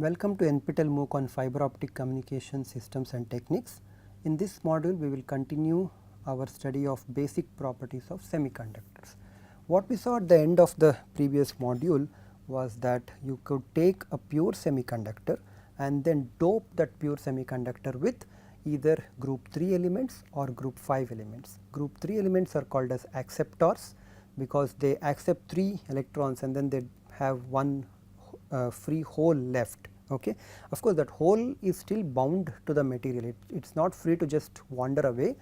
Welcome to NPTEL MOOC on Fiber Optic Communication Systems and Techniques. In this module, we will continue our study of basic properties of semiconductors. What we saw at the end of the previous module was that you could take a pure semiconductor and then dope that pure semiconductor with either group 3 elements or group 5 elements. Group 3 elements are called as acceptors because they accept 3 electrons and then they have one free hole left. Okay. Of course, that hole is still bound to the material, it is not free to just wander away,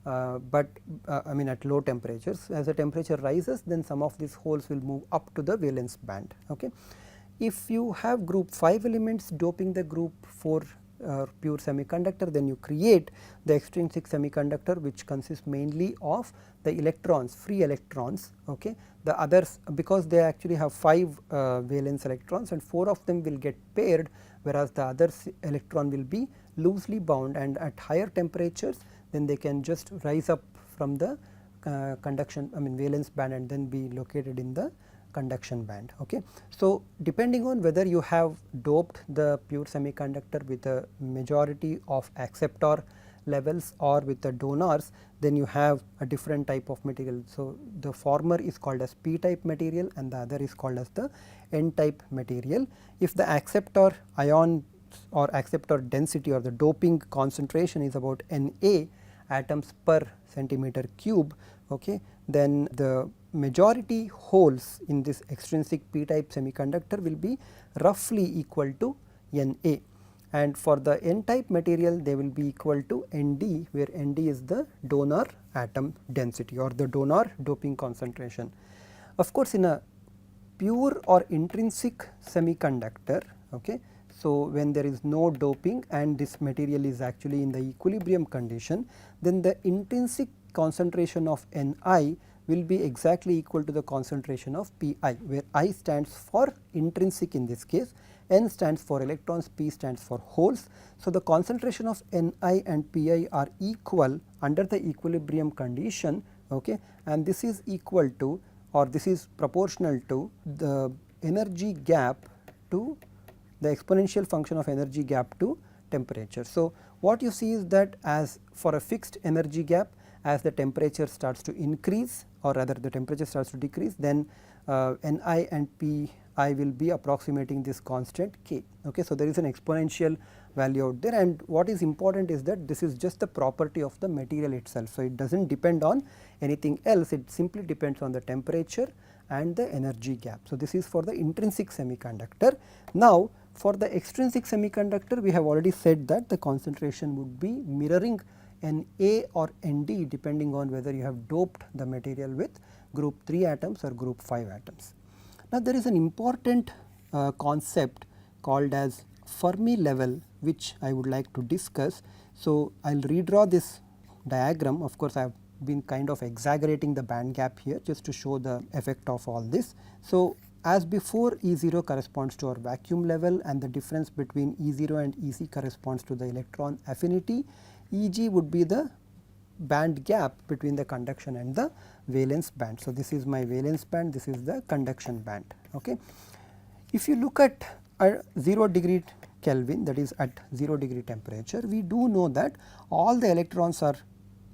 but I mean at low temperatures. As the temperature rises, then some of these holes will move up to the valence band. Okay. If you have group 5 elements doping the group 4 pure semiconductor, then you create the extrinsic semiconductor, which consists mainly of the electrons, free electrons. Okay. The others, because they actually have 5 valence electrons and 4 of them will get paired, whereas the other electron will be loosely bound, and at higher temperatures then they can just rise up from the conduction, I mean valence band, and then be located in the conduction band. Okay. So, depending on whether you have doped the pure semiconductor with a majority of acceptor levels or with the donors, then you have a different type of material. So, the former is called as p type material and the other is called as the n type material. If the acceptor ion or acceptor density or the doping concentration is about Na atoms per centimeter cube, okay, then the majority holes in this extrinsic p type semiconductor will be roughly equal to Na, and for the n type material they will be equal to Nd, where Nd is the donor atom density or the donor doping concentration. Of course, in a pure or intrinsic semiconductor, okay, so when there is no doping and this material is actually in the equilibrium condition, then the intrinsic concentration of Ni will be exactly equal to the concentration of Pi, where I stands for intrinsic in this case, N stands for electrons, P stands for holes. So, the concentration of Ni and Pi are equal under the equilibrium condition, okay, and this is equal to, or this is proportional to the energy gap to the exponential function of energy gap to temperature. So, what you see is that as for a fixed energy gap, as the temperature starts to increase, or rather the temperature starts to decrease, then Ni and Pi will be approximating this constant k. Okay. So, there is an exponential value out there, and what is important is that this is just the property of the material itself. So, it does not depend on anything else, it simply depends on the temperature and the energy gap. So, this is for the intrinsic semiconductor. Now, for the extrinsic semiconductor, we have already said that the concentration would be mirroring Na or Nd depending on whether you have doped the material with group 3 atoms or group 5 atoms. Now, there is an important concept called as Fermi level, which I would like to discuss. So, I will redraw this diagram. Of course, I have been kind of exaggerating the band gap here just to show the effect of all this. So, as before, E0 corresponds to our vacuum level and the difference between E0 and Ec corresponds to the electron affinity. Eg would be the band gap between the conduction and the valence band. So, this is my valence band, this is the conduction band. Okay. If you look at 0 degree Kelvin, that is at 0 degree temperature, we do know that all the electrons are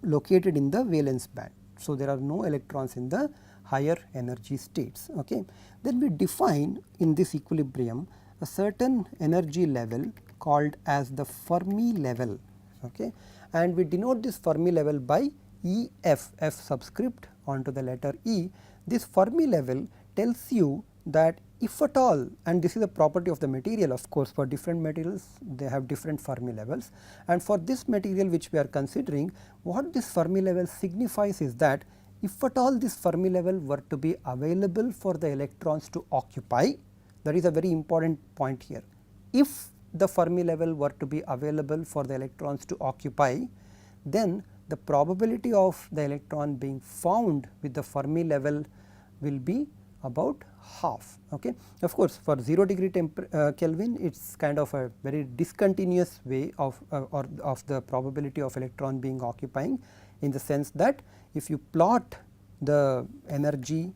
located in the valence band. So, there are no electrons in the higher energy states. Okay. Then we define in this equilibrium a certain energy level called as the Fermi level, okay, and we denote this Fermi level by Ef, F subscript onto the letter E. This Fermi level tells you that if at all, and this is a property of the material, of course, for different materials they have different Fermi levels, and for this material which we are considering, what this Fermi level signifies is that if at all this Fermi level were to be available for the electrons to occupy, that is a very important point here. If the Fermi level were to be available for the electrons to occupy, then the probability of the electron being found with the Fermi level will be about half. Okay. Of course, for 0 degree Kelvin, it is kind of a very discontinuous way of the probability of electron being occupying, in the sense that if you plot the energy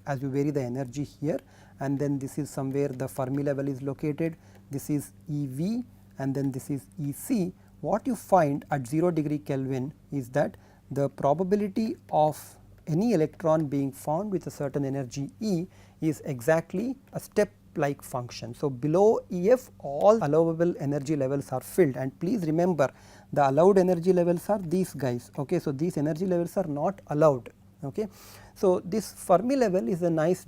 as you vary the energy here, and then this is somewhere the Fermi level is located, this is EV and then this is EC, what you find at 0 degree Kelvin is that the probability of any electron being found with a certain energy E is exactly a step like function. So, below EF all allowable energy levels are filled, and please remember the allowed energy levels are these guys. Okay. So, these energy levels are not allowed. Okay. So, this Fermi level is a nice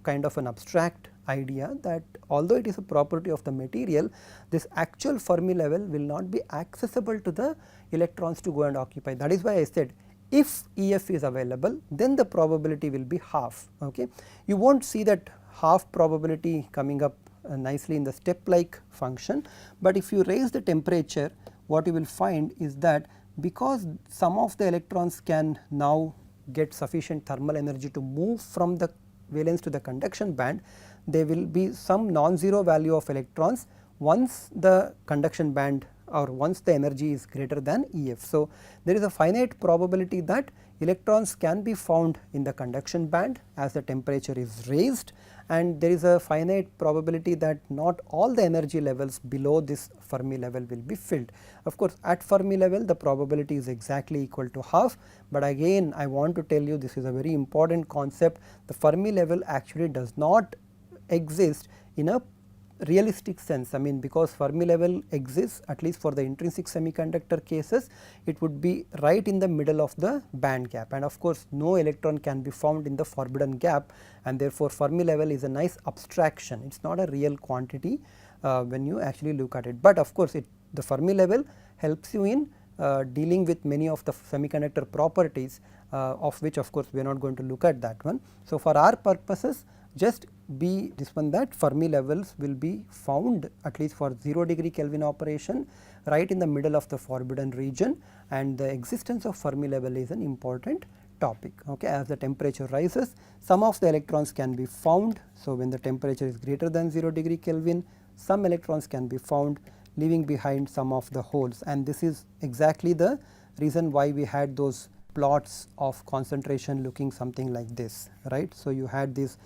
kind of an abstract idea that although it is a property of the material, this actual Fermi level will not be accessible to the electrons to go and occupy. That is why I said if EF is available, then the probability will be half. Okay. You will not see that half probability coming up nicely in the step like function, but if you raise the temperature, what you will find is that because some of the electrons can now get sufficient thermal energy to move from the valence to the conduction band, there will be some non-zero value of electrons once the conduction band or once the energy is greater than EF. So, there is a finite probability that electrons can be found in the conduction band as the temperature is raised, and there is a finite probability that not all the energy levels below this Fermi level will be filled. Of course, at Fermi level the probability is exactly equal to half, but again I want to tell you this is a very important concept. The Fermi level actually does not exist in a realistic sense. I mean, because Fermi level exists at least for the intrinsic semiconductor cases, it would be right in the middle of the band gap, and of course no electron can be found in the forbidden gap, and therefore Fermi level is a nice abstraction. It is not a real quantity when you actually look at it, but of course the Fermi level helps you in dealing with many of the semiconductor properties of which of course we are not going to look at that one. So, for our purposes just be this one that Fermi levels will be found at least for 0 degree Kelvin operation right in the middle of the forbidden region, and the existence of Fermi level is an important topic. Okay. As the temperature rises, some of the electrons can be found. So, when the temperature is greater than 0 degree Kelvin, some electrons can be found leaving behind some of the holes, and this is exactly the reason why we had those plots of concentration looking something like this, right. So, you had this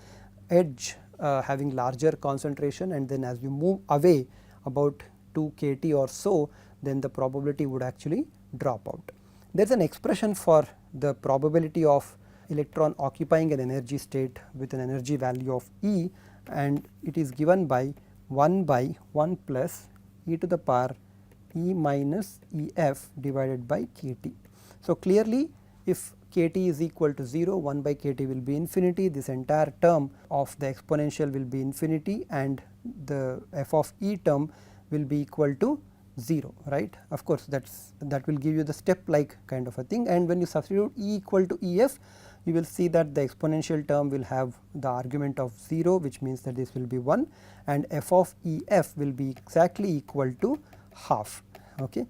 edge having larger concentration, and then as you move away about 2 kT or so, then the probability would actually drop out. There is an expression for the probability of electron occupying an energy state with an energy value of E, and it is given by 1 by 1 plus e to the power E minus EF divided by kT. So, clearly if kT is equal to 0, 1 by kT will be infinity, this entire term of the exponential will be infinity, and the f of E term will be equal to 0, right. Of course, that will give you the step like kind of a thing, and when you substitute E equal to EF, you will see that the exponential term will have the argument of 0, which means that this will be 1, and f of EF will be exactly equal to half. Okay.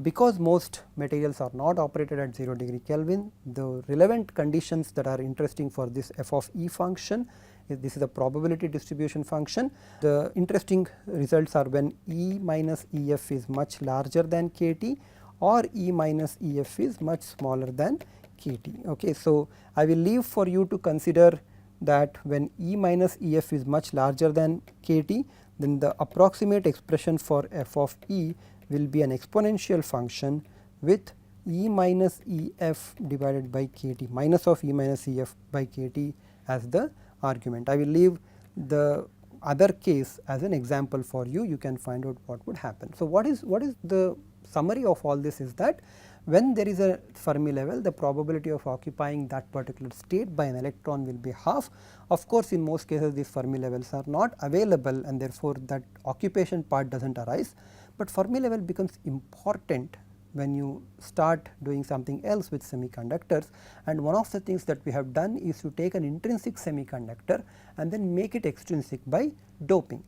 Because most materials are not operated at 0 degree Kelvin, the relevant conditions that are interesting for this f of E function, this is a probability distribution function. The interesting results are when E minus EF is much larger than kT or E minus EF is much smaller than kT. Okay. So, I will leave for you to consider that when E minus EF is much larger than kT, then the approximate expression for f of E will be an exponential function with E minus EF divided by kT, minus of E minus EF by kT as the argument. I will leave the other case as an example for you, you can find out what would happen. So, what is the summary of all this is that when there is a Fermi level, the probability of occupying that particular state by an electron will be half. Of course, in most cases these Fermi levels are not available, and therefore that occupation part does not arise, but Fermi level becomes important when you start doing something else with semiconductors, and one of the things that we have done is to take an intrinsic semiconductor and then make it extrinsic by doping.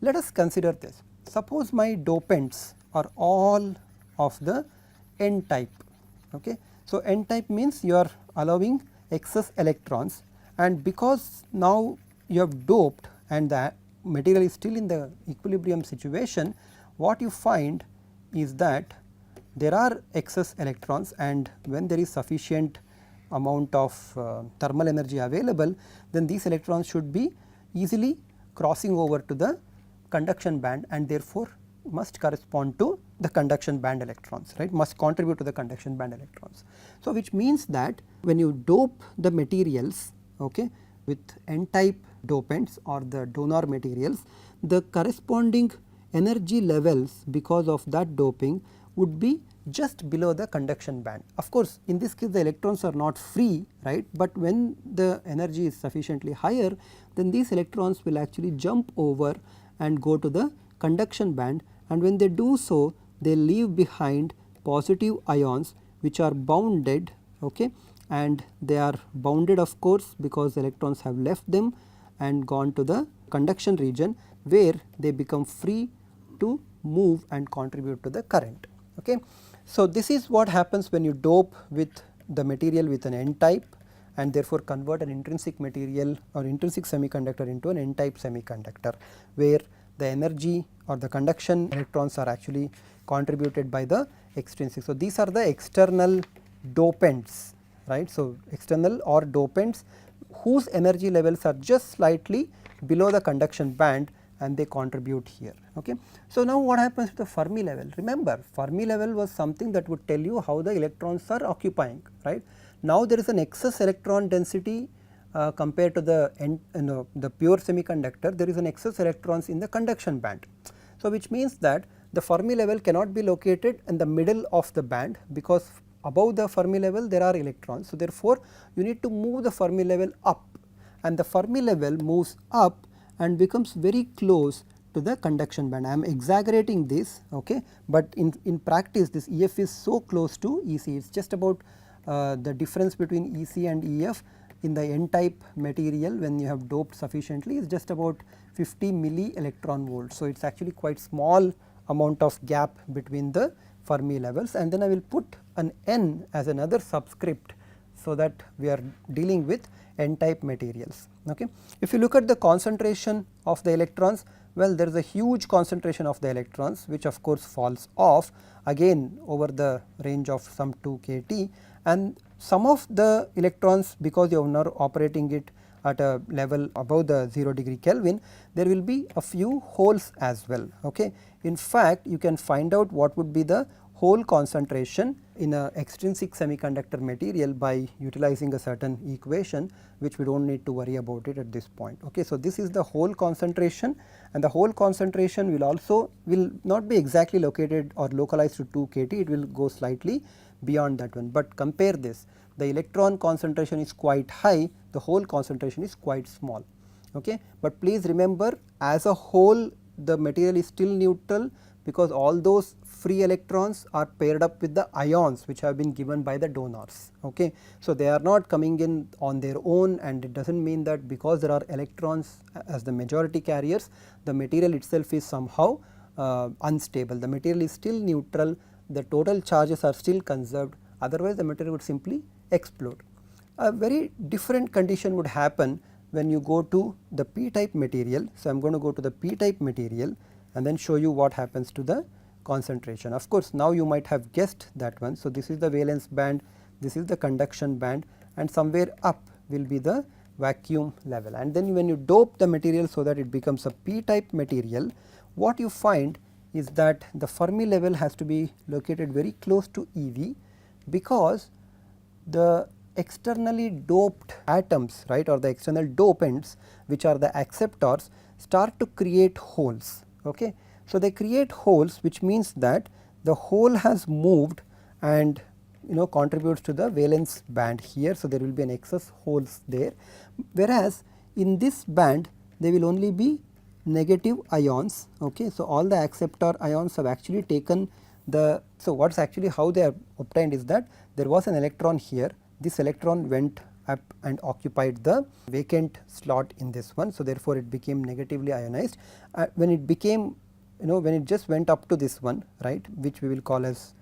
Let us consider this. Suppose my dopants are all of the N type. Okay. So, N type means you are allowing excess electrons, and because now you have doped and the material is still in the equilibrium situation, what you find is that there are excess electrons, and when there is sufficient amount of thermal energy available, then these electrons should be easily crossing over to the conduction band and therefore must correspond to the conduction band electrons, right, must contribute to the conduction band electrons. So, which means that when you dope the materials, okay, with n-type dopants or the donor materials, the corresponding energy levels because of that doping would be just below the conduction band. Of course, in this case the electrons are not free, right, but when the energy is sufficiently higher, then these electrons will actually jump over and go to the conduction band, and when they do so, they leave behind positive ions which are bounded, okay, and they are bounded of course because electrons have left them and gone to the conduction region where they become free to move and contribute to the current. Okay. So, this is what happens when you dope with the material with an n-type and therefore convert an intrinsic material or intrinsic semiconductor into an n-type semiconductor, where the energy or the conduction electrons are actually contributed by the extrinsic. So, these are the external dopants, right. So, external or dopants whose energy levels are just slightly below the conduction band and they contribute here. Okay. So, now what happens to the Fermi level? Remember, Fermi level was something that would tell you how the electrons are occupying, right. Now, there is an excess electron density compared to the the pure semiconductor, there is an excess electrons in the conduction band. So, which means that the Fermi level cannot be located in the middle of the band because above the Fermi level there are electrons. So, therefore, you need to move the Fermi level up, and the Fermi level moves up and becomes very close to the conduction band. I am exaggerating this, okay, but in practice this EF is so close to EC, it is just about the difference between EC and EF in the n-type material when you have doped sufficiently is just about 50 milli electron volts. So, it is actually quite small amount of gap between the Fermi levels, and then I will put an N as another subscript so that we are dealing with n-type materials. Okay. If you look at the concentration of the electrons, well, there is a huge concentration of the electrons which of course falls off again over the range of some 2 kT, and some of the electrons, because you are now operating it at a level above the 0 degree Kelvin, there will be a few holes as well. Okay. In fact, you can find out what would be the hole concentration in a extrinsic semiconductor material by utilizing a certain equation, which we do not need to worry about it at this point. Okay. So, this is the hole concentration, and the hole concentration will not be exactly located or localized to 2 kT, it will go slightly beyond that one. But compare this, the electron concentration is quite high, the hole concentration is quite small. Okay. But please remember, as a whole the material is still neutral because all those free electrons are paired up with the ions which have been given by the donors. Okay. So, they are not coming in on their own, and it does not mean that because there are electrons as the majority carriers, the material itself is somehow unstable. The material is still neutral, the total charges are still conserved, otherwise the material would simply explode. A very different condition would happen when you go to the p-type material. So, I am going to go to the p-type material and then show you what happens to the concentration. Of course, now you might have guessed that one. So, this is the valence band, this is the conduction band, and somewhere up will be the vacuum level. And then when you dope the material so that it becomes a p-type material, what you find is that the Fermi level has to be located very close to EV, because the externally doped atoms, right, or the external dopants which are the acceptors, start to create holes. Okay. So, they create holes, which means that the hole has moved and contributes to the valence band here. So, there will be an excess holes there, whereas in this band there will only be negative ions. Okay. So, all the acceptor ions have actually taken the, so what is actually how they are obtained is that there was an electron here, this electron went up and occupied the vacant slot in this one. So, therefore, it became negatively ionized. When it became, when it just went up to this one, right, which we will call as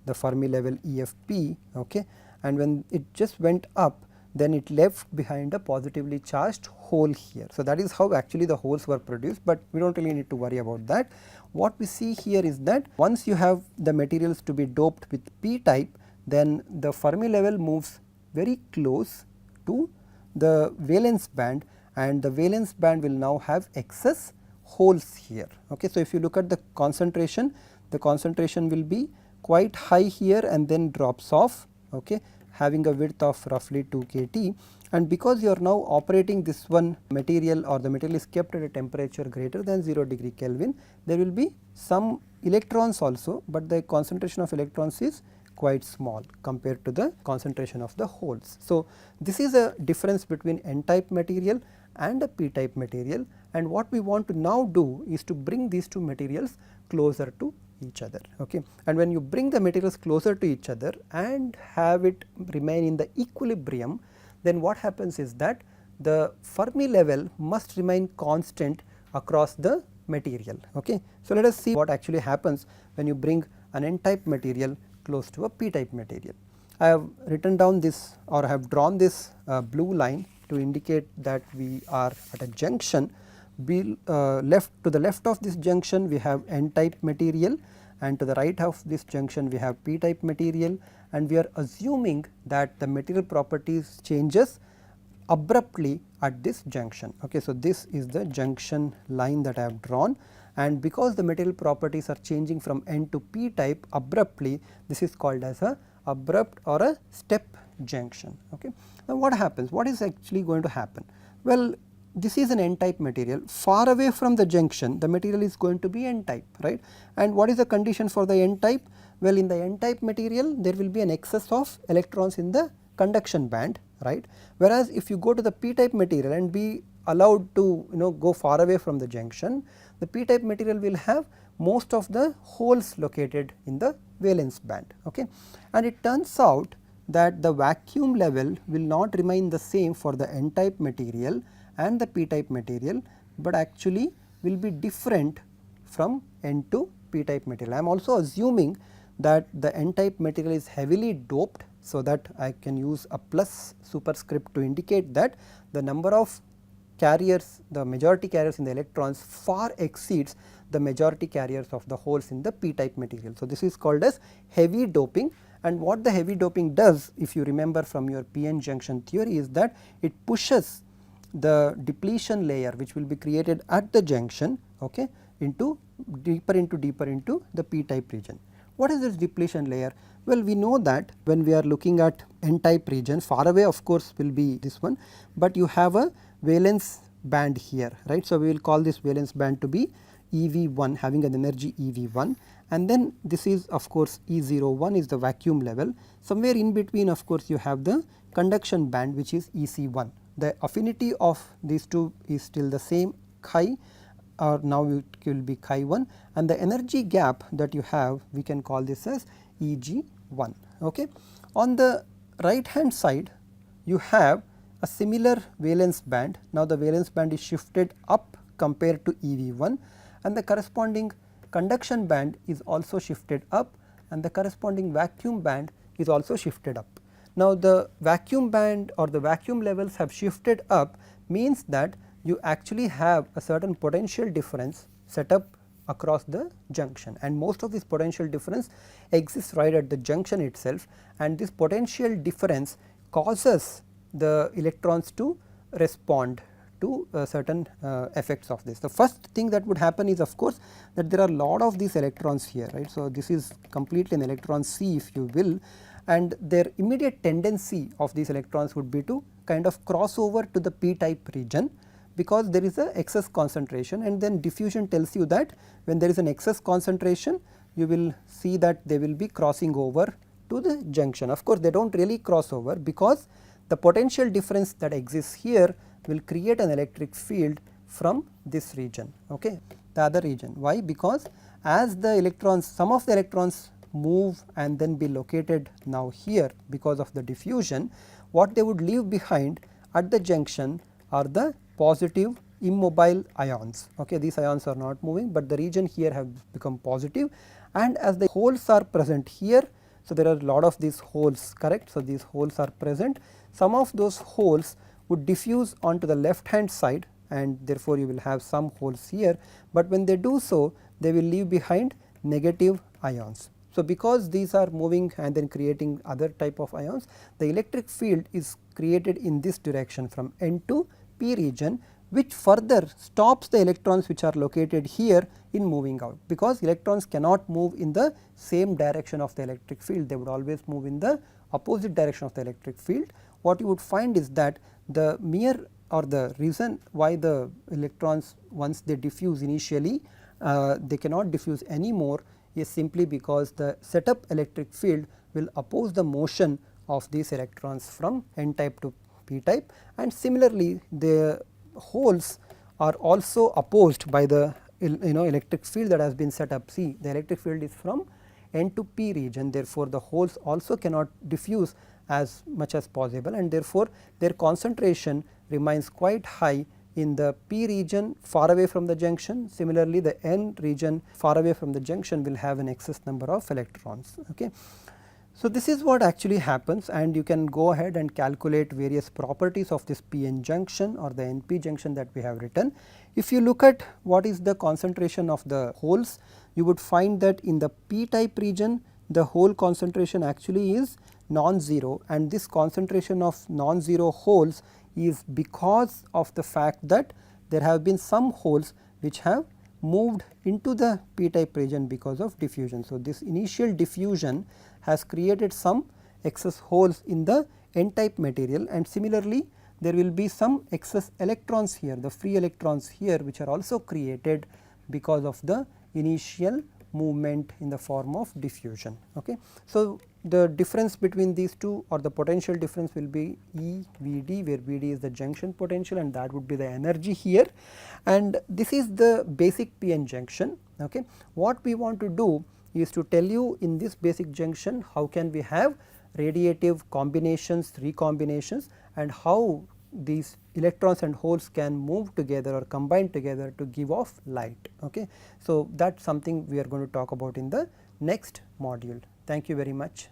the Fermi level EFP, okay, and when it just went up, then it left behind a positively charged hole here. So, that is how actually the holes were produced, but we do not really need to worry about that. What we see here is that once you have the materials to be doped with p-type, then the Fermi level moves very close to the valence band, and the valence band will now have excess holes here. Okay. So, if you look at the concentration will be quite high here and then drops off, okay, having a width of roughly 2 kT, and because you are now operating this one material, or the material is kept at a temperature greater than 0 degree Kelvin, there will be some electrons also, but the concentration of electrons is quite small compared to the concentration of the holes. So, this is a difference between n type material and a p type material, and what we want to now do is to bring these two materials closer to each other. Okay. And when you bring the materials closer to each other and have it remain in the equilibrium, then what happens is that the Fermi level must remain constant across the material. Okay. So, let us see what actually happens when you bring an n type material close to a p type material. I have written down this, or I have drawn this blue line to indicate that we are at a junction. To the left of this junction we have n type material, and to the right of this junction we have p type material, and we are assuming that the material properties changes abruptly at this junction. Okay. So, this is the junction line that I have drawn, and because the material properties are changing from n to p type abruptly, this is called as a abrupt or a step junction. Okay. Now, what happens? What is actually going to happen? Well, this is an n type material. Far away from the junction, the material is going to be n type, right? And what is the condition for the n type? Well, in the n type material there will be an excess of electrons in the conduction band, right? Whereas, if you go to the p type material and be allowed to go far away from the junction, the p type material will have most of the holes located in the valence band. Okay. And it turns out that the vacuum level will not remain the same for the n type material and the p type material, but actually will be different from n to p type material. I am also assuming that the n type material is heavily doped, so that I can use a plus superscript to indicate that the number of carriers, the majority carriers in the electrons far exceeds the majority carriers of the holes in the p type material. So, this is called as heavy doping, and what the heavy doping does, if you remember from your p-n junction theory, is that it pushes the depletion layer which will be created at the junction, okay, into deeper into the p type region. What is this depletion layer? Well, we know that when we are looking at n type region, far away of course will be this one, but you have a valence band here, right. So, we will call this valence band to be EV1, having an energy EV1, and then this is of course E01 is the vacuum level. Somewhere in between of course you have the conduction band, which is EC1. The affinity of these two is still the same, chi, or now it will be chi 1, and the energy gap that you have, we can call this as Eg1. Okay. On the right hand side you have a similar valence band. Now, the valence band is shifted up compared to EV1, and the corresponding conduction band is also shifted up, and the corresponding vacuum band is also shifted up. Now, the vacuum band or the vacuum levels have shifted up means that you actually have a certain potential difference set up across the junction, and most of this potential difference exists right at the junction itself, and this potential difference causes the electrons to respond to certain effects of this. The first thing that would happen is of course that there are a lot of these electrons here, right. So, this is completely an electron sea if you will, and their immediate tendency of these electrons would be to kind of cross over to the p type region, because there is a excess concentration, and then diffusion tells you that when there is an excess concentration you will see that they will be crossing over to the junction. Of course, they do not really cross over, because the potential difference that exists here will create an electric field from this region, okay, the other region. Why? Because as the electrons, some of the electrons move and then be located now here because of the diffusion, what they would leave behind at the junction are the positive immobile ions. Okay, these ions are not moving, but the region here have become positive, and as the holes are present here, so there are a lot of these holes, correct. So, these holes are present. Some of those holes would diffuse onto the left hand side, and therefore, you will have some holes here, but when they do so, they will leave behind negative ions. So, because these are moving and then creating other type of ions, the electric field is created in this direction from N to P region, which further stops the electrons which are located here in moving out, because electrons cannot move in the same direction of the electric field, they would always move in the opposite direction of the electric field. What you would find is that the mere or the reason why the electrons, once they diffuse initially, they cannot diffuse anymore, is simply because the setup electric field will oppose the motion of these electrons from n type to p type, and similarly the holes are also opposed by the electric field that has been set up. See, the electric field is from n to p region, therefore, the holes also cannot diffuse as much as possible, and therefore, their concentration remains quite high in the p region far away from the junction. Similarly, the n region far away from the junction will have an excess number of electrons. Okay. So, this is what actually happens, and you can go ahead and calculate various properties of this p n junction or the n p junction that we have written. If you look at what is the concentration of the holes, you would find that in the p type region the hole concentration actually is non-zero, and this concentration of non-zero holes is because of the fact that there have been some holes which have moved into the p type region because of diffusion. So, this initial diffusion has created some excess holes in the n type material, and similarly there will be some excess electrons here, the free electrons here, which are also created because of the initial movement in the form of diffusion. Okay. So, the difference between these two, or the potential difference, will be E V D, where V D is the junction potential and that would be the energy here, and this is the basic p n junction. Okay. What we want to do is to tell you in this basic junction how can we have radiative combinations, recombinations, and how these electrons and holes can move together or combine together to give off light. Okay. So, that is something we are going to talk about in the next module. Thank you very much.